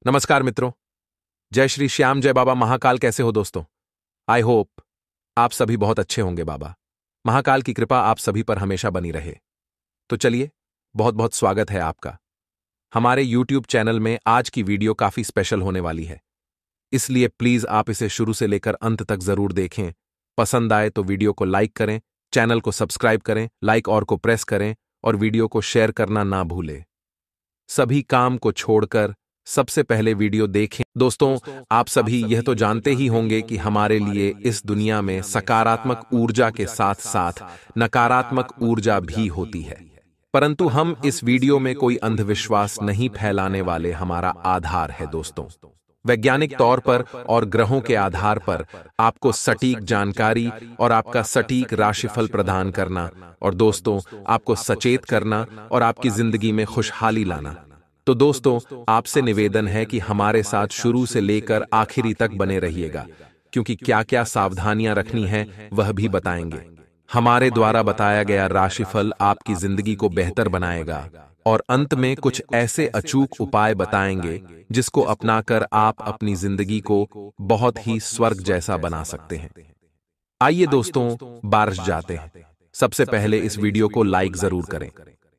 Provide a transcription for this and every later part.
नमस्कार मित्रों। जय श्री श्याम, जय बाबा महाकाल। कैसे हो दोस्तों? आई होप आप सभी बहुत अच्छे होंगे। बाबा महाकाल की कृपा आप सभी पर हमेशा बनी रहे। तो चलिए, बहुत बहुत स्वागत है आपका हमारे YouTube चैनल में। आज की वीडियो काफी स्पेशल होने वाली है, इसलिए प्लीज आप इसे शुरू से लेकर अंत तक जरूर देखें। पसंद आए तो वीडियो को लाइक करें, चैनल को सब्सक्राइब करें, लाइक और को प्रेस करें और वीडियो को शेयर करना ना भूलें। सभी काम को छोड़कर सबसे पहले वीडियो देखें। दोस्तों, आप सभी यह तो जानते ही होंगे कि हमारे लिए इस दुनिया में सकारात्मक ऊर्जा के साथ साथ नकारात्मक ऊर्जा भी होती है, परंतु हम इस वीडियो में कोई अंधविश्वास नहीं फैलाने वाले। हमारा आधार है दोस्तों वैज्ञानिक तौर पर और ग्रहों के आधार पर आपको सटीक जानकारी और आपका सटीक राशिफल प्रदान करना, और दोस्तों आपको सचेत करना और आपकी जिंदगी में खुशहाली लाना। तो दोस्तों, आपसे निवेदन है कि हमारे साथ शुरू से लेकर आखिरी तक बने रहिएगा, क्योंकि क्या क्या सावधानियां रखनी है वह भी बताएंगे। हमारे द्वारा बताया गया राशिफल आपकी जिंदगी को बेहतर बनाएगा और अंत में कुछ ऐसे अचूक उपाय बताएंगे जिसको अपनाकर आप अपनी जिंदगी को बहुत ही स्वर्ग जैसा बना सकते हैं। आइए दोस्तों, बारिश जाते हैं। सबसे पहले इस वीडियो को लाइक जरूर करें।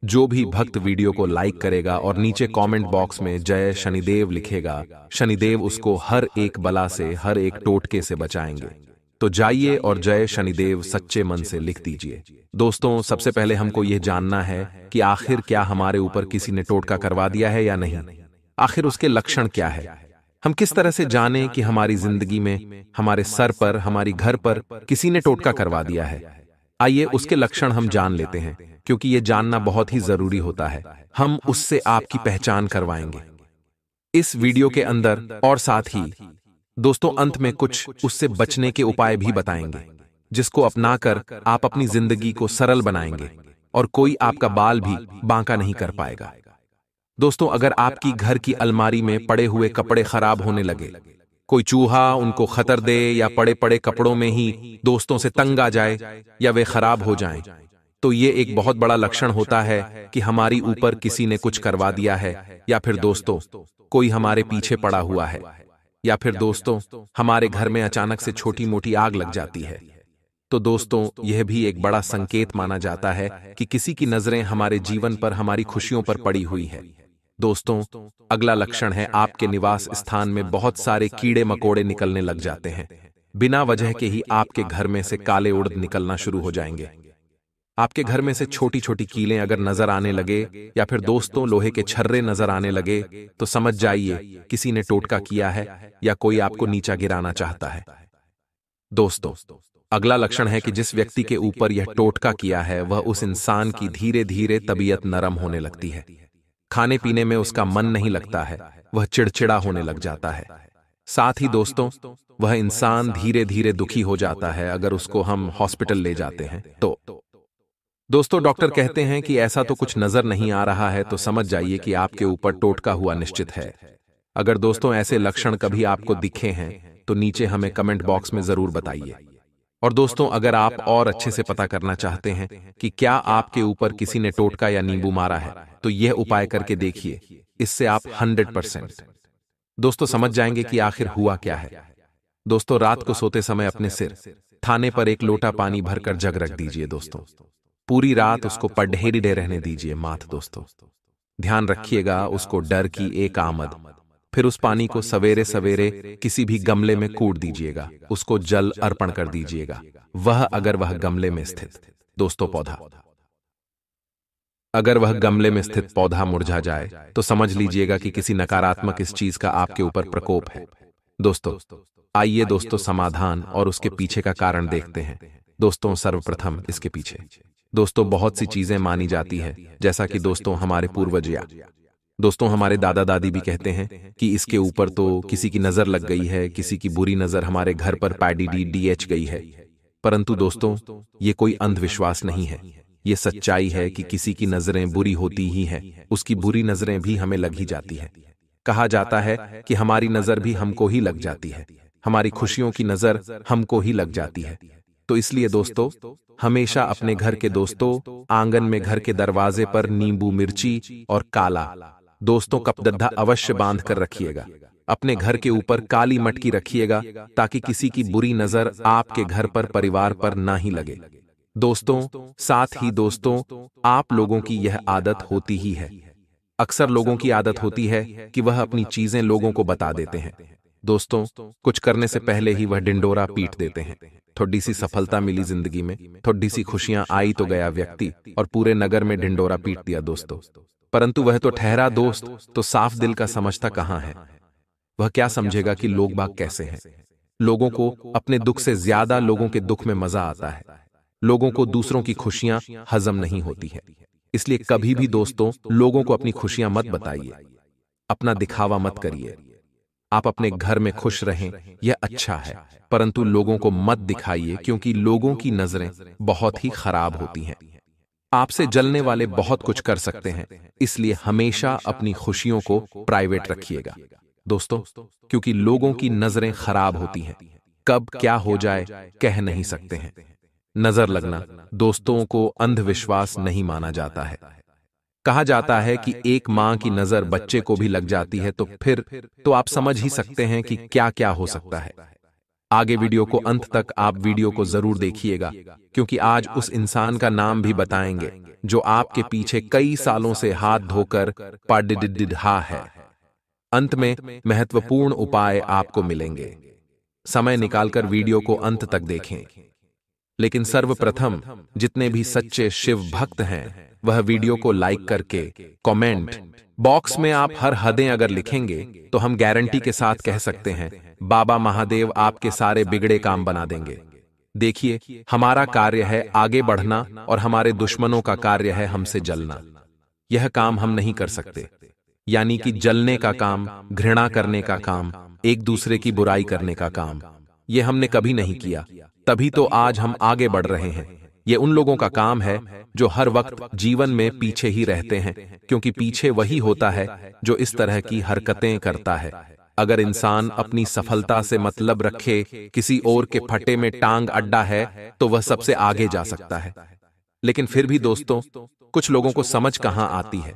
जो भी भक्त वीडियो को लाइक करेगा और नीचे कमेंट बॉक्स में जय शनिदेव लिखेगा, शनिदेव उसको हर एक बला से, हर एक टोटके से बचाएंगे। तो जाइए और जय शनिदेव सच्चे मन से लिख दीजिए। दोस्तों, सबसे पहले हमको यह जानना है कि आखिर क्या हमारे ऊपर किसी ने टोटका करवा दिया है या नहीं। आखिर उसके लक्षण क्या है? हम किस तरह से जानें कि हमारी जिंदगी में, हमारे सर पर, हमारी घर पर किसी ने टोटका करवा दिया है? आइए उसके लक्षण हम जान लेते हैं, क्योंकि यह जानना बहुत ही जरूरी होता है। हम उससे आपकी पहचान करवाएंगे इस वीडियो के अंदर, और साथ ही दोस्तों अंत में कुछ उससे बचने के उपाय भी बताएंगे, जिसको अपनाकर आप अपनी जिंदगी को सरल बनाएंगे और कोई आपका बाल भी बांका नहीं कर पाएगा। दोस्तों, अगर आपकी घर की अलमारी में पड़े हुए कपड़े खराब होने लगे, कोई चूहा उनको खतर दे, या पड़े पड़े कपड़ों में ही दोस्तों से तंग आ जाए या वे खराब हो जाएं, तो ये एक बहुत बड़ा लक्षण होता है कि हमारी ऊपर किसी ने कुछ करवा दिया है, या फिर दोस्तों कोई हमारे पीछे पड़ा हुआ है, या फिर दोस्तों हमारे घर में अचानक से छोटी मोटी आग लग जाती है। तो दोस्तों, यह भी एक बड़ा संकेत माना जाता है कि किसी की नजरें हमारे जीवन पर, हमारी खुशियों पर पड़ी हुई है। दोस्तों, अगला लक्षण है आपके निवास स्थान में बहुत सारे कीड़े मकोड़े निकलने लग जाते हैं। बिना वजह के ही आपके घर में से काले उड़द निकलना शुरू हो जाएंगे। आपके घर में से छोटी छोटी कीलें अगर नजर आने लगे, या फिर दोस्तों लोहे के छर्रे नजर आने लगे, तो समझ जाइए किसी ने टोटका किया है या कोई आपको नीचा गिराना चाहता है। दोस्तों, अगला लक्षण है कि जिस व्यक्ति के ऊपर यह टोटका किया है, वह उस इंसान की धीरे धीरे तबीयत नरम होने लगती है। खाने पीने में उसका मन नहीं लगता है, वह चिड़चिड़ा होने लग जाता है। साथ ही दोस्तों, वह इंसान धीरे धीरे दुखी हो जाता है। अगर उसको हम हॉस्पिटल ले जाते हैं तो दोस्तों डॉक्टर कहते हैं कि ऐसा तो कुछ नजर नहीं आ रहा है, तो समझ जाइए कि आपके ऊपर टोटका हुआ निश्चित है। अगर दोस्तों ऐसे लक्षण कभी आपको दिखे हैं तो नीचे हमें कमेंट बॉक्स में जरूर बताइए। और दोस्तों, अगर आप और अच्छे से पता करना चाहते हैं कि क्या आपके ऊपर किसी ने टोटका या नींबू मारा है, तो यह उपाय करके देखिए। इससे आप 100% दोस्तों समझ जाएंगे कि आखिर हुआ क्या है। दोस्तों, रात को सोते समय अपने सिर थाने पर एक लोटा पानी भरकर जग रख दीजिए। दोस्तों, पूरी रात उसको पढ़ेरिडे रहने दीजिए माथ। दोस्तों, ध्यान रखिएगा उसको डर की एक आमद। फिर उस पानी को सवेरे सवेरे किसी भी गमले में कूट दीजिएगा, उसको जल अर्पण कर दीजिएगा। अगर वह गमले में स्थित दोस्तों पौधा, अगर वह गमले में स्थित पौधा मुरझा जाए, तो समझ लीजिएगा कि किसी नकारात्मक इस चीज का आपके ऊपर प्रकोप है। दोस्तों, आइए दोस्तों समाधान और उसके पीछे का कारण देखते हैं। दोस्तों, सर्वप्रथम इसके पीछे दोस्तों बहुत सी चीजें मानी जाती है, जैसा कि दोस्तों हमारे पूर्वज या दोस्तों हमारे दादा दादी भी कहते हैं कि इसके ऊपर तो किसी की नजर लग गई है, किसी की बुरी नजर हमारे घर पर DH गई है। परंतु दोस्तों, ये कोई अंधविश्वास नहीं है, ये सच्चाई है कि किसी की नजरें बुरी होती ही हैं, उसकी बुरी नजरें भी हमें लग ही जाती है। कहा जाता है कि हमारी नजर भी हमको ही लग जाती है, हमारी खुशियों की नजर हमको ही लग जाती है। तो इसलिए दोस्तों, हमेशा अपने घर के दोस्तों आंगन में, घर के दरवाजे पर नींबू, मिर्ची और काला दोस्तों, कपदद्दा अवश्य बांध कर रखिएगा। अपने घर के ऊपर काली मटकी रखिएगा ताकि किसी की बुरी नजर आपके घर पर, परिवार पर ना ही लगे। दोस्तों, साथ ही दोस्तों, आप लोगों की यह आदत होती ही है। अक्सर लोगों की आदत होती है कि वह अपनी चीजें लोगों को बता देते हैं। दोस्तों, कुछ करने से पहले ही वह डिंडोरा पीट देते हैं। थोड़ी सी सफलता मिली जिंदगी में, थोड़ी सी खुशियां आई तो गया व्यक्ति और पूरे नगर में डिंडोरा पीट दिया दोस्तों। परंतु वह तो ठहरा दोस्त, तो साफ दिल का समझता कहां है? वह क्या समझेगा कि लोग बाग कैसे हैं? लोगों को अपने दुख से ज्यादा लोगों के दुख में मजा आता है। लोगों को दूसरों की खुशियां हजम नहीं होती है। इसलिए कभी भी दोस्तों, लोगों को अपनी खुशियां मत बताइए, अपना दिखावा मत करिए। आप अपने घर में खुश रहें, यह अच्छा है, परंतु लोगों को मत दिखाइए, क्योंकि लोगों की नजरें बहुत ही खराब होती हैं। आपसे जलने वाले बहुत कुछ कर सकते हैं, इसलिए हमेशा अपनी खुशियों को प्राइवेट रखिएगा दोस्तों, क्योंकि लोगों की नजरें खराब होती हैं। कब क्या हो जाए कह नहीं सकते हैं। नजर लगना दोस्तों को अंधविश्वास नहीं माना जाता है। कहा जाता है कि एक मां की नजर बच्चे को भी लग जाती है, तो फिर तो आप समझ ही सकते हैं कि क्या क्या हो सकता है। आगे वीडियो को अंत तक आप वीडियो को जरूर देखिएगा, क्योंकि आज उस इंसान का नाम भी बताएंगे जो आपके पीछे कई सालों से हाथ धोकर पढ़ा है। अंत में महत्वपूर्ण उपाय आपको मिलेंगे। समय निकालकर वीडियो को अंत तक देखें। लेकिन सर्वप्रथम जितने भी सच्चे शिव भक्त हैं, वह वीडियो को लाइक करके कमेंट बॉक्स में आप हर हदें अगर लिखेंगे तो हम गारंटी के साथ कह सकते हैं, बाबा महादेव आपके सारे बिगड़े काम बना देंगे। देखिए, हमारा कार्य है आगे बढ़ना और हमारे दुश्मनों का कार्य है हमसे जलना। यह काम हम नहीं कर सकते, यानी कि जलने का काम, घृणा करने का काम, एक दूसरे की बुराई करने का काम, यह हमने कभी नहीं किया। तभी तो आज हम आगे बढ़ रहे हैं। ये उन लोगों का काम है जो हर वक्त जीवन में पीछे ही रहते हैं, क्योंकि पीछे वही होता है जो इस तरह की हरकतें करता है। अगर इंसान अपनी सफलता से मतलब रखे, किसी और के फटे में टांग अड्डा है, तो वह सबसे आगे जा सकता है। लेकिन फिर भी दोस्तों, कुछ लोगों को समझ कहां आती है।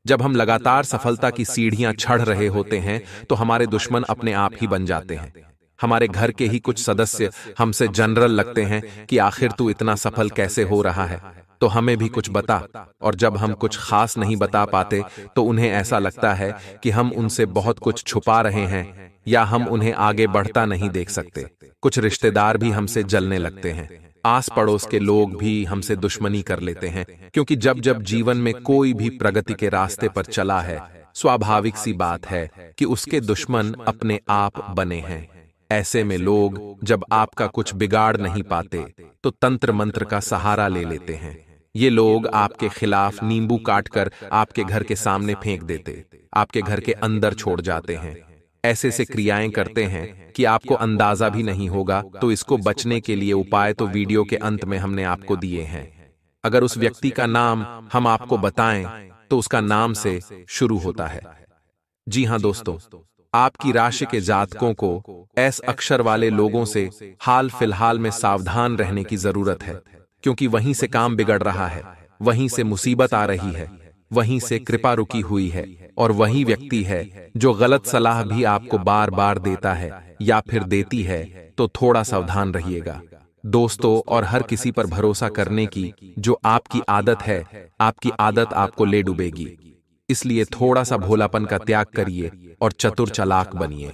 जब हम लगातार सफलता की सीढ़ियां चढ़ रहे होते हैं, तो हमारे दुश्मन अपने आप ही बन जाते हैं। हमारे घर के ही कुछ सदस्य हमसे जनरल लगते हैं कि आखिर तू इतना सफल कैसे हो रहा है, तो हमें भी कुछ बता। और जब हम कुछ खास नहीं बता पाते, तो उन्हें ऐसा लगता है कि हम उनसे बहुत कुछ छुपा रहे हैं या हम उन्हें आगे बढ़ता नहीं देख सकते। कुछ रिश्तेदार भी हमसे जलने लगते हैं। आस पड़ोस के लोग भी हमसे दुश्मनी कर लेते हैं, क्योंकि जब जब जीवन में कोई भी प्रगति के रास्ते पर चला है, स्वाभाविक सी बात है कि उसके दुश्मन अपने आप बने हैं। ऐसे में लोग जब आपका कुछ बिगाड़ नहीं पाते, तो तंत्र मंत्र का सहारा ले लेते हैं। ये लोग आपके खिलाफ नींबू काटकर आपके घर के सामने फेंक देते, आपके घर के अंदर छोड़ जाते हैं। ऐसे से क्रियाएं करते हैं कि आपको अंदाजा भी नहीं होगा। तो इसको बचने के लिए उपाय तो वीडियो के अंत में हमने आपको दिए हैं। अगर उस व्यक्ति का नाम हम आपको बताएं, तो उसका नाम से शुरू होता है। जी हां दोस्तों, आपकी राशि के जातकों को एस अक्षर वाले लोगों से हाल फिलहाल में सावधान रहने की जरूरत है, क्योंकि वहीं से काम बिगड़ रहा है, वहीं से मुसीबत आ रही है, वहीं से कृपा रुकी हुई है, और वही व्यक्ति है जो गलत सलाह भी आपको बार बार देता है या फिर देती है। तो थोड़ा सावधान रहिएगा दोस्तों, और हर किसी पर भरोसा करने की जो आपकी आदत है, आपकी आदत आपको ले डूबेगी। इसलिए थोड़ा सा भोलापन का त्याग करिए और चतुर चालाक बनिए।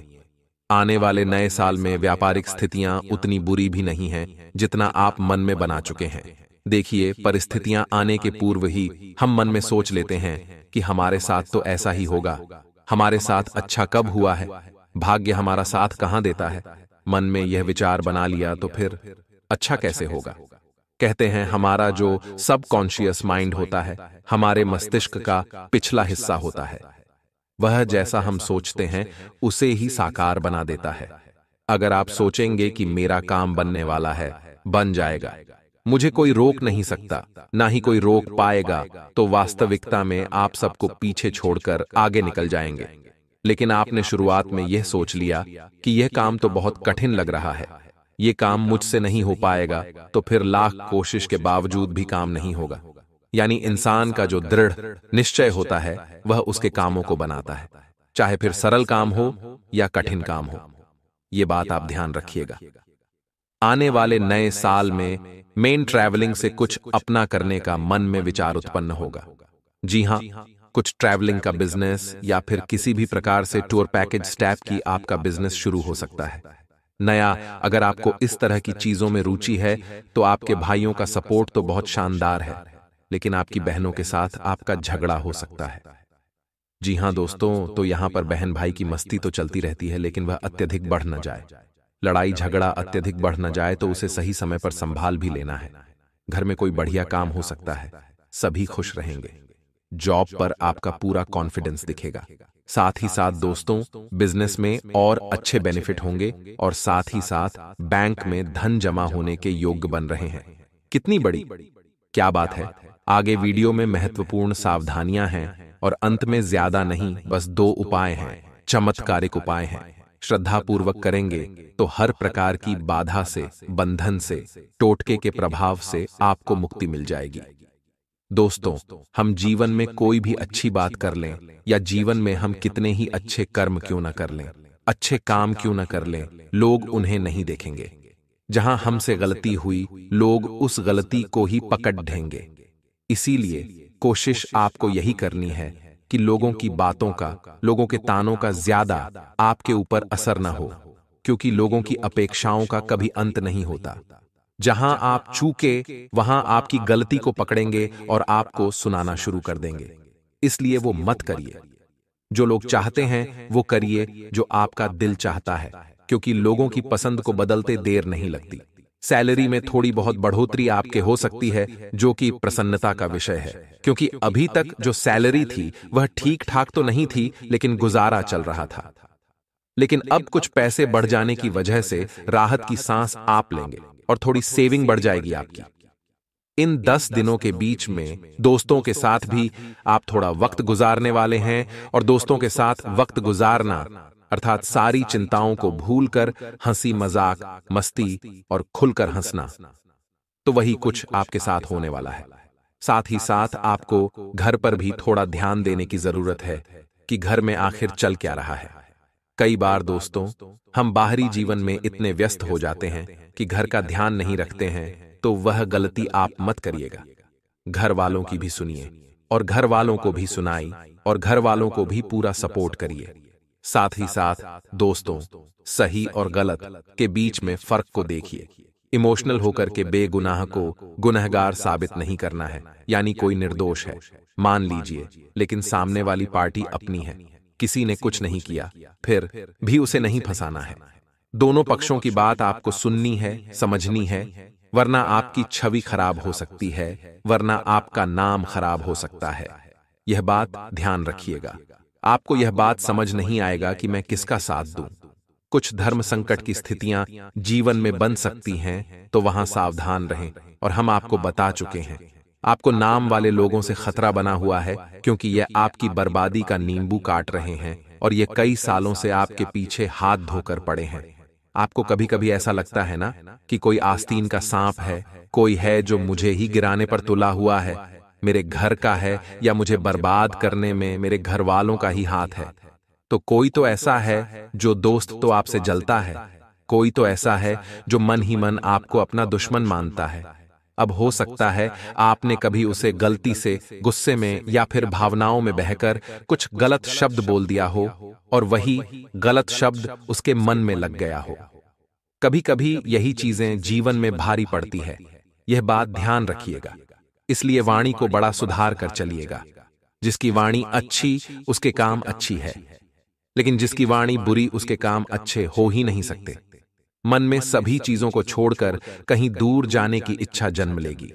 आने वाले नए साल में व्यापारिक स्थितियां उतनी बुरी भी नहीं हैं जितना आप मन में बना चुके हैं। देखिए, परिस्थितियां आने के पूर्व ही हम मन में सोच लेते हैं कि हमारे साथ तो ऐसा ही होगा। हमारे साथ अच्छा कब हुआ है? भाग्य हमारा साथ कहां देता है? मन में यह विचार बना लिया तो फिर अच्छा कैसे होगा? कहते हैं हमारा जो सबकॉन्शियस माइंड होता है, हमारे मस्तिष्क का पिछला हिस्सा होता है। वह जैसा हम सोचते हैं उसे ही साकार बना देता है। अगर आप सोचेंगे कि मेरा काम बनने वाला है, बन जाएगा, मुझे कोई रोक नहीं सकता, ना ही कोई रोक पाएगा, तो वास्तविकता में आप सबको पीछे छोड़कर आगे निकल जाएंगे। लेकिन आपने शुरुआत में यह सोच लिया कि यह काम तो बहुत कठिन लग रहा है, ये काम मुझसे नहीं हो पाएगा, तो फिर लाख कोशिश के बावजूद भी काम नहीं होगा। यानी इंसान का जो दृढ़ निश्चय होता है वह उसके कामों को बनाता है, चाहे फिर सरल काम हो या कठिन काम हो। ये बात आप ध्यान रखिएगा। आने वाले नए साल में मेन ट्रैवलिंग से कुछ अपना करने का मन में विचार उत्पन्न होगा। जी हां, कुछ ट्रैवलिंग का बिजनेस या फिर किसी भी प्रकार से टूर पैकेज स्टैप की आपका बिजनेस शुरू हो सकता है। नया, अगर आपको इस तरह की चीजों में रुचि है तो आपके भाइयों का सपोर्ट तो बहुत शानदार है, लेकिन आपकी बहनों के साथ आपका झगड़ा हो सकता है। जी हां दोस्तों, तो यहां पर बहन भाई की मस्ती तो चलती रहती है, लेकिन वह अत्यधिक बढ़ न जाए। लड़ाई झगड़ा अत्यधिक बढ़ न जाए तो उसे सही समय पर संभाल भी लेना है। घर में कोई बढ़िया काम हो सकता है, सभी खुश रहेंगे। जॉब पर आपका पूरा कॉन्फिडेंस दिखेगा। साथ ही साथ दोस्तों, बिजनेस में और अच्छे बेनिफिट होंगे और साथ ही साथ बैंक में धन जमा होने के योग्य बन रहे हैं। कितनी बड़ी क्या बात है। आगे वीडियो में महत्वपूर्ण सावधानियां हैं और अंत में ज्यादा नहीं, बस 2 उपाय हैं, चमत्कारिक उपाय हैं। श्रद्धापूर्वक करेंगे तो हर प्रकार की बाधा से, बंधन से, टोटके के प्रभाव से आपको मुक्ति मिल जाएगी। दोस्तों, हम जीवन में कोई भी अच्छी बात कर लें या जीवन में हम कितने ही अच्छे कर्म क्यों न कर लें, अच्छे काम क्यों न कर लें, लोग उन्हें नहीं देखेंगे। जहां हमसे गलती हुई, लोग उस गलती को ही पकड़ ढेंगे। इसीलिए कोशिश आपको यही करनी है कि लोगों की बातों का, लोगों के तानों का ज्यादा आपके ऊपर असर न हो, क्योंकि लोगों की अपेक्षाओं का कभी अंत नहीं होता। जहां आप चूके वहां आपकी गलती को पकड़ेंगे और आपको सुनाना शुरू कर देंगे। इसलिए वो मत करिए। जो लोग चाहते हैं वो करिए जो आपका दिल चाहता है, क्योंकि लोगों की पसंद को बदलते देर नहीं लगती। सैलरी में थोड़ी बहुत बढ़ोतरी आपके हो सकती है, जो कि प्रसन्नता का विषय है, क्योंकि अभी तक जो सैलरी थी वह ठीक ठाक तो नहीं थी, लेकिन गुजारा चल रहा था। लेकिन अब कुछ पैसे बढ़ जाने की वजह से राहत की सांस आप लेंगे और थोड़ी सेविंग बढ़ जाएगी आपकी। इन 10 दिनों के बीच में दोस्तों के साथ भी आप थोड़ा वक्त गुजारने वाले हैं, और दोस्तों के साथ वक्त गुजारना अर्थात सारी चिंताओं को भूलकर हंसी मजाक, मस्ती और खुलकर हंसना, तो वही कुछ आपके साथ होने वाला है। साथ ही साथ आपको घर पर भी थोड़ा ध्यान देने की जरूरत है कि घर में आखिर चल क्या रहा है। कई बार दोस्तों, हम बाहरी जीवन में इतने व्यस्त हो जाते हैं कि घर का ध्यान नहीं रखते हैं, तो वह गलती आप मत करिएगा। घर वालों की भी सुनिए और घर वालों को भी सुनाई और घर वालों को भी पूरा सपोर्ट करिए। साथ ही साथ दोस्तों, सही और गलत के बीच में फर्क को देखिए। इमोशनल होकर के बेगुनाह को गुनहगार साबित नहीं करना है, यानी कोई निर्दोष है मान लीजिए, लेकिन सामने वाली पार्टी अपनी है, किसी ने कुछ नहीं किया, फिर भी उसे नहीं फंसाना है। दोनों पक्षों की बात आपको सुननी है, समझनी है, वरना आपकी छवि खराब हो सकती है, वरना आपका नाम खराब हो सकता है। यह बात ध्यान रखिएगा। आपको यह बात समझ नहीं आएगा कि मैं किसका साथ दूं। कुछ धर्म संकट की स्थितियां जीवन में बन सकती हैं, तो वहां सावधान रहें, और हम आपको बता चुके हैं। आपको नाम वाले लोगों से खतरा बना हुआ है, क्योंकि यह आपकी बर्बादी का नींबू काट रहे हैं और ये कई सालों से आपके पीछे हाथ धोकर पड़े हैं। आपको कभी कभी ऐसा लगता है ना कि कोई आस्तीन का सांप है, कोई है जो मुझे ही गिराने पर तुला हुआ है, मेरे घर का है, या मुझे बर्बाद करने में मेरे घर वालों का ही हाथ है। तो कोई तो ऐसा है जो दोस्त तो आपसे जलता है, कोई तो ऐसा है जो मन ही मन आपको अपना दुश्मन मानता है। अब हो सकता है आपने कभी उसे गलती से गुस्से में या फिर भावनाओं में बहकर कुछ गलत शब्द बोल दिया हो, और वही गलत शब्द उसके मन में लग गया हो। कभी कभी यही चीजें जीवन में भारी पड़ती है, यह बात ध्यान रखिएगा। इसलिए वाणी को बड़ा सुधार कर चलिएगा। जिसकी वाणी अच्छी उसके काम अच्छी है, लेकिन जिसकी वाणी बुरी उसके काम अच्छे हो ही नहीं सकते। मन में सभी चीजों को छोड़कर कहीं दूर जाने की इच्छा जन्म लेगी,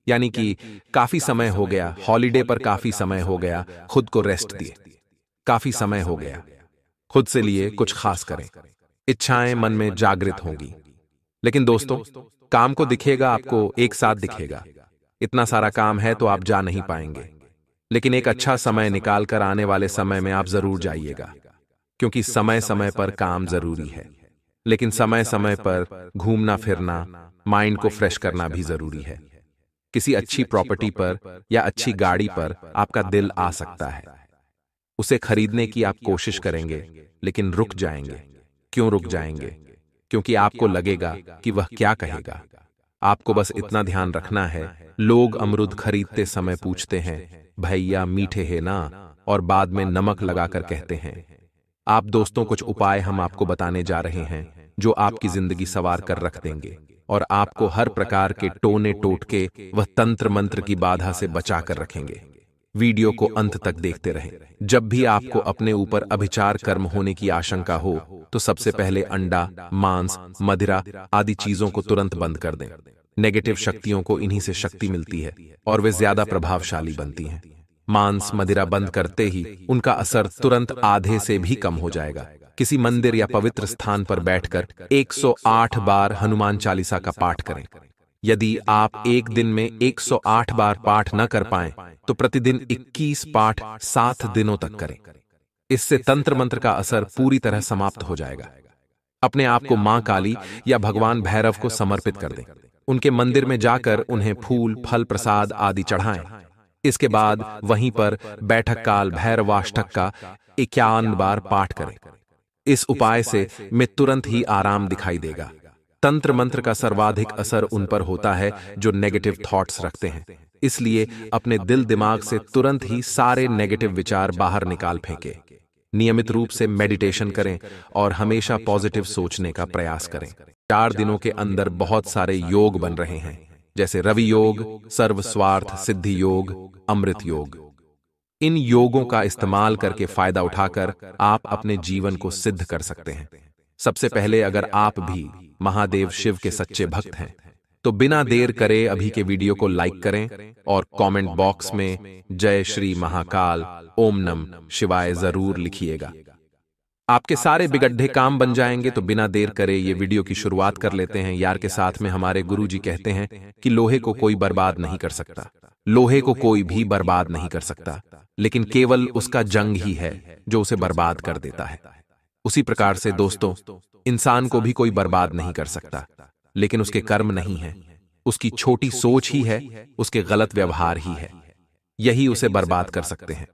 यानी कि काफी समय हो गया, हॉलिडे पर काफी समय हो गया, खुद को रेस्ट दिए, काफी समय हो गया, खुद से लिए कुछ खास करें। इच्छाएं मन में जागृत होंगी, लेकिन दोस्तों काम को दिखेगा, आपको एक साथ दिखेगा। इतना सारा काम है तो आप जा नहीं पाएंगे, लेकिन एक अच्छा समय निकाल कर आने वाले समय में आप जरूर जाइएगा, क्योंकि समय समय पर काम जरूरी है, लेकिन समय समय पर घूमना फिरना, माइंड को फ्रेश करना भी जरूरी है। किसी अच्छी प्रॉपर्टी पर या अच्छी गाड़ी पर आपका दिल आ सकता है। उसे खरीदने की आप कोशिश करेंगे, लेकिन रुक जाएंगे। क्यों रुक जाएंगे? क्योंकि आपको लगेगा कि वह क्या कहेगा। आपको बस इतना ध्यान रखना है, लोग अमरूद खरीदते समय पूछते हैं, भैया मीठे है ना, और बाद में नमक लगाकर कहते हैं। आप दोस्तों, कुछ उपाय हम आपको बताने जा रहे हैं जो आपकी जिंदगी सवार कर रख देंगे और आपको हर प्रकार के टोने टोटके व तंत्र मंत्र की बाधा से बचा कर रखेंगे। वीडियो को अंत तक देखते रहें। जब भी आपको अपने ऊपर अभिचार कर्म होने की आशंका हो तो सबसे पहले अंडा, मांस, मदिरा आदि चीजों को तुरंत बंद कर दें। नेगेटिव शक्तियों को इन्हीं से शक्ति मिलती है और वे ज्यादा प्रभावशाली बनती हैं। मांस, मदिरा बंद करते ही उनका असर तुरंत आधे से भी कम हो जाएगा। किसी मंदिर या पवित्र स्थान पर बैठकर 108 बार हनुमान चालीसा का पाठ करें। यदि आप एक दिन में 108 बार पाठ न कर पाएं, तो प्रतिदिन 21 पाठ 7 दिनों तक करें। इससे तंत्र मंत्र का असर पूरी तरह समाप्त हो जाएगा। अपने आप को मां काली या भगवान भैरव को समर्पित कर दें। उनके मंदिर में जाकर उन्हें फूल, फल, प्रसाद आदि चढ़ाएं। इसके बाद वहीं पर बैठक काल भैरवाष्टक का 51 बार पाठ करें। इस उपाय से में तुरंत ही आराम दिखाई देगा। तंत्र मंत्र का सर्वाधिक असर उन पर होता है जो नेगेटिव थॉट्स रखते हैं। इसलिए अपने दिल दिमाग से तुरंत ही सारे नेगेटिव विचार बाहर निकाल फेंकें। नियमित रूप से मेडिटेशन करें और हमेशा पॉजिटिव सोचने का प्रयास करें। 4 दिनों के अंदर बहुत सारे योग बन रहे हैं, जैसे रवि योग, सर्व स्वार्थ सिद्धि योग, अमृत योग। इन योगों का इस्तेमाल करके फायदा उठाकर आप अपने जीवन को सिद्ध कर सकते हैं। सबसे पहले, अगर आप भी महादेव शिव के सच्चे भक्त हैं तो बिना देर करे अभी के वीडियो को लाइक करें और कमेंट बॉक्स में जय श्री महाकाल, ओम नमः शिवाय जरूर लिखिएगा। आपके सारे बिगड्ढे काम बन जाएंगे। तो बिना देर करे ये वीडियो की शुरुआत कर लेते हैं। यार के साथ में हमारे गुरुजी कहते हैं कि लोहे को कोई बर्बाद नहीं कर सकता, लोहे को कोई भी बर्बाद नहीं कर सकता, लेकिन केवल उसका जंग ही है जो उसे बर्बाद कर देता है। उसी प्रकार से दोस्तों, इंसान को भी कोई बर्बाद नहीं कर सकता, लेकिन उसके कर्म नहीं है, उसकी छोटी सोच ही है, उसके गलत व्यवहार ही है, यही उसे बर्बाद कर सकते हैं।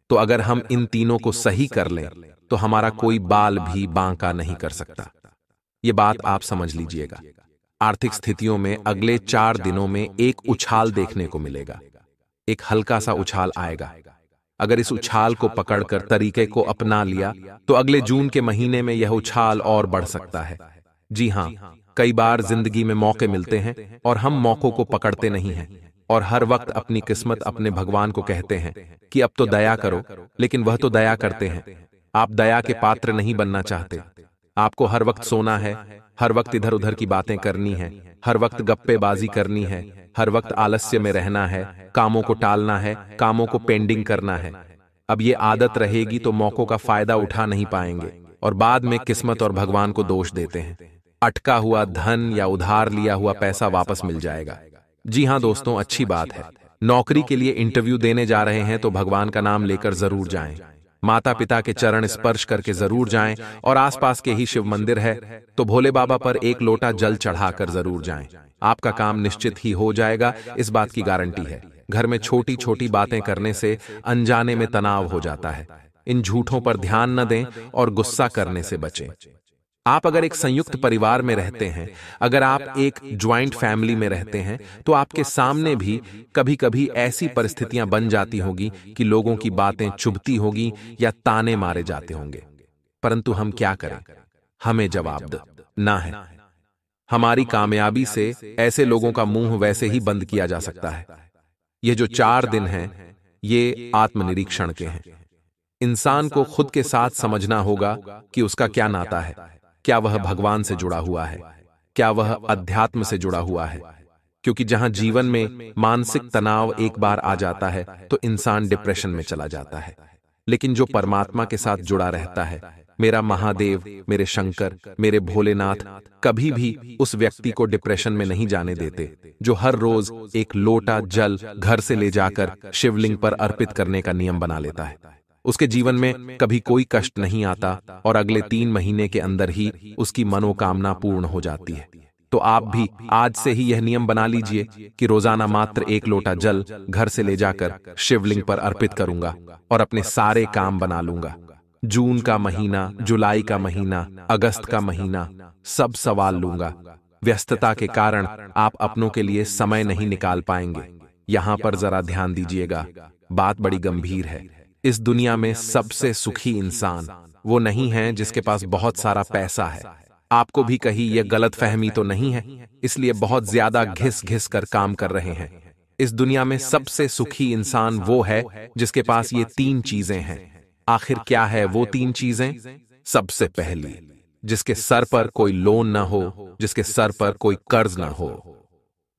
तो अगर हम इन तीनों को सही कर लें तो हमारा कोई बाल भी बांका नहीं कर सकता। ये बात आप समझ लीजिएगा। आर्थिक स्थितियों में अगले 4 दिनों में एक उछाल देखने को मिलेगा। एक हल्का सा उछाल आएगा। अगर इस उछाल को पकड़कर तरीके को अपना लिया तो अगले जून के महीने में यह उछाल और बढ़ सकता है। जी हां, कई बार जिंदगी में मौके मिलते हैं और हम मौकों को पकड़ते नहीं हैं और हर वक्त अपनी किस्मत अपने भगवान को कहते हैं कि अब तो दया करो, लेकिन वह तो दया करते हैं। आप दया के पात्र नहीं बनना चाहते। आपको हर वक्त सोना है, हर वक्त इधर उधर की बातें करनी है, हर वक्त गप्पेबाजी करनी है, हर वक्त आलस्य में रहना है, कामों को टालना है, कामों को पेंडिंग करना है। अब ये आदत रहेगी तो मौकों का फायदा उठा नहीं पाएंगे और बाद में किस्मत और भगवान को दोष देते हैं। अटका हुआ धन या उधार लिया हुआ पैसा वापस मिल जाएगा। जी हां दोस्तों, अच्छी बात है। नौकरी के लिए इंटरव्यू देने जा रहे हैं तो भगवान का नाम लेकर जरूर जाएं। माता पिता के चरण स्पर्श करके जरूर जाएं और आसपास के ही शिव मंदिर है तो भोले बाबा पर एक लोटा जल चढ़ाकर जरूर जाएं। आपका काम निश्चित ही हो जाएगा, इस बात की गारंटी है। घर में छोटी छोटी बातें करने से अनजाने में तनाव हो जाता है। इन झूठों पर ध्यान न दें और गुस्सा करने से बचें। आप अगर एक संयुक्त परिवार में रहते हैं, अगर आप एक ज्वाइंट फैमिली में रहते हैं, तो आपके सामने भी कभी कभी ऐसी परिस्थितियां बन जाती होगी कि लोगों की बातें चुभती होगी या ताने मारे जाते होंगे। परंतु हम क्या करें? हमें जवाब देना है। हमारी कामयाबी से ऐसे लोगों का मुंह वैसे ही बंद किया जा सकता है। ये जो 4 दिन हैं, ये आत्मनिरीक्षण के हैं। इंसान को खुद के साथ समझना होगा कि उसका क्या नाता है। क्या वह भगवान से जुड़ा हुआ है? क्या वह अध्यात्म से जुड़ा हुआ है? क्योंकि जहां जीवन में मानसिक तनाव एक बार आ जाता है तो इंसान डिप्रेशन में चला जाता है। लेकिन जो परमात्मा के साथ जुड़ा रहता है, मेरा महादेव, मेरे शंकर, मेरे भोलेनाथ कभी भी उस व्यक्ति को डिप्रेशन में नहीं जाने देते जो हर रोज एक लोटा जल घर से ले जाकर शिवलिंग पर अर्पित करने का नियम बना लेता है। उसके जीवन में कभी कोई कष्ट नहीं आता और अगले 3 महीने के अंदर ही उसकी मनोकामना पूर्ण हो जाती है। तो आप भी आज से ही यह नियम बना लीजिए कि रोजाना मात्र 1 लोटा जल घर से ले जाकर शिवलिंग पर अर्पित करूंगा और अपने सारे काम बना लूंगा। जून का महीना, जुलाई का महीना, अगस्त का महीना सब सवाल लूंगा। व्यस्तता के कारण आप अपनों के लिए समय नहीं निकाल पाएंगे। यहां पर जरा ध्यान दीजिएगा, बात बड़ी गंभीर है। इस दुनिया में सबसे सुखी इंसान वो नहीं है जिसके पास बहुत सारा पैसा है। आपको भी कहीं यह गलतफहमी तो नहीं है, इसलिए बहुत ज्यादा घिस घिस कर काम कर रहे हैं। इस दुनिया में सबसे सुखी इंसान वो है जिसके पास ये 3 चीजें हैं। आखिर क्या है वो 3 चीजें? सबसे पहली, जिसके सर पर कोई लोन ना हो, जिसके सर पर कोई कर्ज ना हो।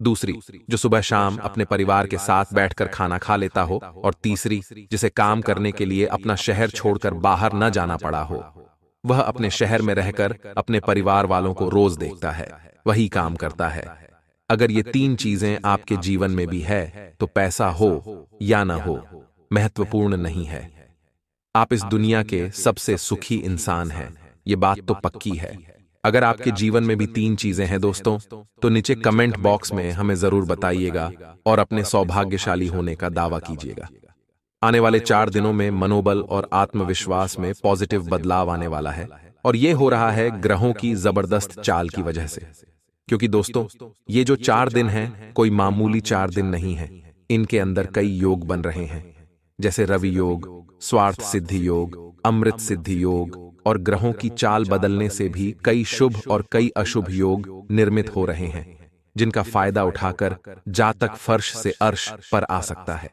दूसरी, जो सुबह शाम अपने परिवार के साथ बैठकर खाना खा लेता हो। और तीसरी, जिसे काम करने के लिए अपना शहर छोड़कर बाहर न जाना पड़ा हो। वह अपने शहर में रहकर अपने परिवार वालों को रोज देखता है, वही काम करता है। अगर ये 3 चीजें आपके जीवन में भी है तो पैसा हो या ना हो महत्वपूर्ण नहीं है। आप इस दुनिया के सबसे सुखी इंसान हैं, ये बात तो पक्की है। अगर आपके जीवन में भी 3 चीजें हैं दोस्तों, तो नीचे कमेंट बॉक्स में हमें जरूर बताइएगा और अपने सौभाग्यशाली होने का दावा कीजिएगा। आने वाले 4 दिनों में मनोबल और आत्मविश्वास में पॉजिटिव बदलाव आने वाला है, और यह हो रहा है ग्रहों की जबरदस्त चाल की वजह से। क्योंकि दोस्तों, ये जो 4 दिन हैं कोई मामूली 4 दिन नहीं है। इनके अंदर कई योग बन रहे हैं, जैसे रवि योग, स्वार्थ सिद्धि योग, अमृत सिद्धि योग, और ग्रहों की चाल बदलने से भी कई शुभ और कई अशुभ योग निर्मित हो रहे हैं, जिनका फायदा उठाकर जातक फर्श से अर्श पर आ सकता है।